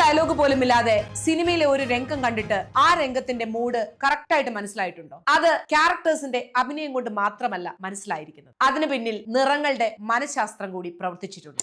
Dialogue പോലും ഇല്ലാതെ സിനിമയിലെ ഒരു രംഗം കണ്ടിട്ട് ആ രംഗത്തിന്റെ മൂഡ് കറക്റ്റ് ആയിട്ട് മനസ്സിലായിട്ടുണ്ടോ? അത് ക്യാരക്ടേഴ്സിന്റെ അഭിനയം കൊണ്ട് മാത്രമല്ല മനസ്സിലായിരിക്കുന്നത്, അതിനു പിന്നിൽ നിറങ്ങളുടെ മനഃശാസ്ത്രം കൂടി പ്രവർത്തിച്ചിട്ടുണ്ട്.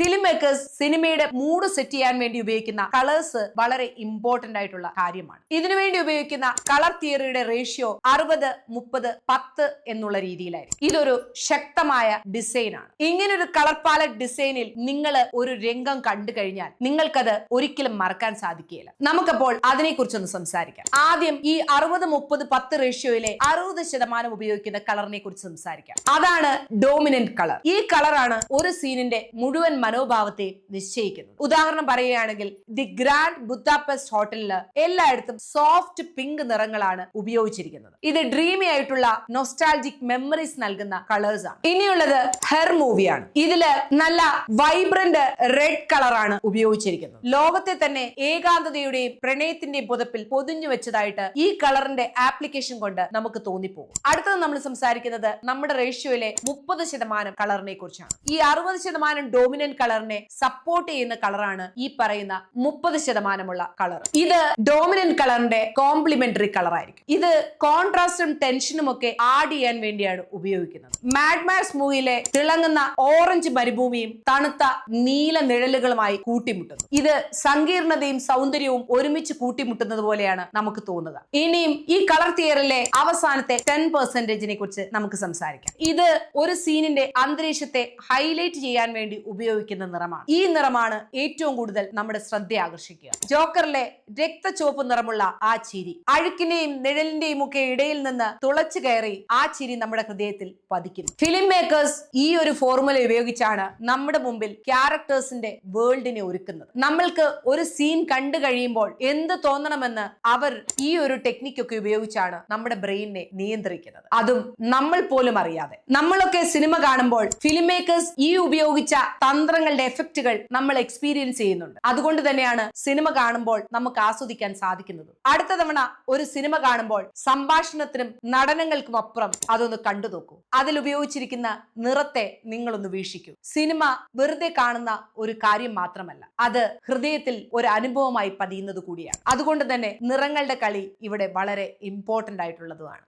ഫിലിം മേക്കേഴ്സ് സിനിമയുടെ മൂഡ് സെറ്റ് ചെയ്യാൻ വേണ്ടി ഉപയോഗിക്കുന്ന കളേഴ്സ് വളരെ ഇമ്പോർട്ടന്റ് ആയിട്ടുള്ള കാര്യമാണ്. ഇതിനുവേണ്ടി ഉപയോഗിക്കുന്ന കളർ തിയറിയുടെ റേഷ്യോ 60-30-10 എന്നുള്ള രീതിയിലായിരിക്കും. ഇതൊരു ശക്തമായ ഡിസൈൻ ആണ്. ഇങ്ങനൊരു കളർ പാലറ്റ് ഡിസൈനിൽ നിങ്ങൾ ഒരു രംഗം കണ്ടു കഴിഞ്ഞാൽ നിങ്ങൾക്കത് ഒരിക്കലും മറക്കാൻ സാധിക്കുകയില്ല. നമുക്കപ്പോൾ അതിനെക്കുറിച്ചൊന്ന് സംസാരിക്കാം. ആദ്യം ഈ 60-30-10 റേഷ്യോയിലെ 60% ഉപയോഗിക്കുന്ന കളറിനെ കുറിച്ച് സംസാരിക്കാം. അതാണ് ഡോമിനന്റ് കളർ. ഈ കളറാണ് ഒരു സീനിന്റെ മുഴുവൻ മനോഭാവത്തെ നിശ്ചയിക്കുന്നത്. ഉദാഹരണം പറയുകയാണെങ്കിൽ ദി ഗ്രാൻഡ് ബുദാപെസ്റ്റ് ഹോട്ടലില് എല്ലായിടത്തും സോഫ്റ്റ് പിങ്ക് നിറങ്ങളാണ് ഉപയോഗിച്ചിരിക്കുന്നത്. ഇത് ഡ്രീമി ആയിട്ടുള്ള നൊസ്റ്റാൾജിക് മെമ്മറീസ് നൽകുന്ന കളേഴ്സ് ആണ്. ഇനിയുള്ളത് ഹെർ മൂവിയാണ്. ഇതില് നല്ല വൈബ്രന്റ് റെഡ് കളറാണ് ഉപയോഗിച്ചിരിക്കുന്നത്. ലോകത്തെ തന്നെ ഏകാന്തതയുടെയും പ്രണയത്തിന്റെയും പുതപ്പിൽ പൊതിഞ്ഞു വെച്ചതായിട്ട് ഈ കളറിന്റെ ആപ്ലിക്കേഷൻ കൊണ്ട് നമുക്ക് തോന്നിപ്പോകും. അടുത്തത് നമ്മൾ സംസാരിക്കുന്നത് നമ്മുടെ റേഷ്യോയിലെ 30% കളറിനെ കുറിച്ചാണ്. ഈ 60% ഡോമിനന്റ് കളറിനെ സപ്പോർട്ട് ചെയ്യുന്ന കളറാണ് ഈ പറയുന്ന 30% കളർ. ഇത് ഡോമിനന്റ് കളറിന്റെ കോംപ്ലിമെന്ററി കളർ ആയിരിക്കും. ഇത് കോൺട്രാസ്റ്റും ടെൻഷനും ഒക്കെ ആഡ് ചെയ്യാൻ വേണ്ടിയാണ് ഉപയോഗിക്കുന്നത്. മാഡ് മാക്സ് മൂവിയിലെ തിളങ്ങുന്ന ഓറഞ്ച് മരുഭൂമിയും തണുത്ത നീല നിഴലുകളുമായി കൂട്ടിമുട്ടുന്നു. ഇത് സങ്കീർണതയും സൗന്ദര്യവും ഒരുമിച്ച് കൂട്ടിമുട്ടുന്നത് പോലെയാണ് നമുക്ക് തോന്നുക. ഇനിയും ഈ കളർ തിയറിലെ അവസാനത്തെ 10%നെ കുറിച്ച് നമുക്ക് സംസാരിക്കാം. ഇത് ഒരു സീനിന്റെ അന്തരീക്ഷത്തെ ഹൈലൈറ്റ് ചെയ്യാൻ വേണ്ടി ഉപയോഗിക്കുന്ന നിറമാണ്. ഈ നിറമാണ് ഏറ്റവും കൂടുതൽ നമ്മുടെ ശ്രദ്ധ ആകർഷിക്കുക. ജോക്കറിലെ രക്തചുവപ്പ് നിറമുള്ള ആ ചിരി, അഴുക്കിന്റെയും നിഴലിന്റെയും ഒക്കെ ഇടയിൽ നിന്ന് തുളച്ചു കയറി ആ ചിരി നമ്മുടെ ഹൃദയത്തിൽ പതിക്കുന്നു. ഫിലിം മേക്കേഴ്സ് ഈ ഒരു ഫോർമുല ഉപയോഗിച്ചാണ് നമ്മുടെ മുമ്പിൽ ക്യാരക്ടേഴ്സിന്റെ വേൾഡിനെ ഒരുക്കുന്നത്. നമ്മൾക്ക് ഒരു സീൻ കണ്ടു കഴിയുമ്പോൾ എന്ത് തോന്നണമെന്ന് അവർ ഈ ഒരു ടെക്നിക് ഒക്കെ ഉപയോഗിച്ചാണ് നമ്മുടെ ബ്രെയിനിനെ നിയന്ത്രിക്കുന്നത്, അതും നമ്മൾ പോലും അറിയാതെ. നമ്മളൊക്കെ സിനിമ കാണുമ്പോൾ ഫിലിം മേക്കേഴ്സ് ഈ ഉപയോഗിച്ച തന്ത്രങ്ങളുടെ എഫക്റ്റുകൾ നമ്മൾ എക്സ്പീരിയൻസ് ചെയ്യുന്നുണ്ട്. അതുകൊണ്ട് തന്നെയാണ് സിനിമ കാണുമ്പോൾ നമുക്ക് ആസ്വദിക്കാൻ സാധിക്കുന്നത്. അടുത്ത തവണ ഒരു സിനിമ കാണുമ്പോൾ സംഭാഷണത്തിനും നടനങ്ങൾക്കും അപ്പുറം അതൊന്ന് കണ്ടു നോക്കൂ. അതിൽ ഉപയോഗിച്ചിരിക്കുന്ന നിറത്തെ നിങ്ങളൊന്ന് വീക്ഷിക്കൂ. സിനിമ വെറുതെ കാണുന്ന ഒരു കാര്യം മാത്രമല്ല, അത് ഹൃദയത്തിൽ ഒരു അനുഭവമായി പതിയുന്നത് കൂടിയാണ്. അതുകൊണ്ട് തന്നെ നിറങ്ങളുടെ കളി ഇവിടെ വളരെ ഇമ്പോർട്ടന്റ് ആയിട്ടുള്ളതുമാണ്.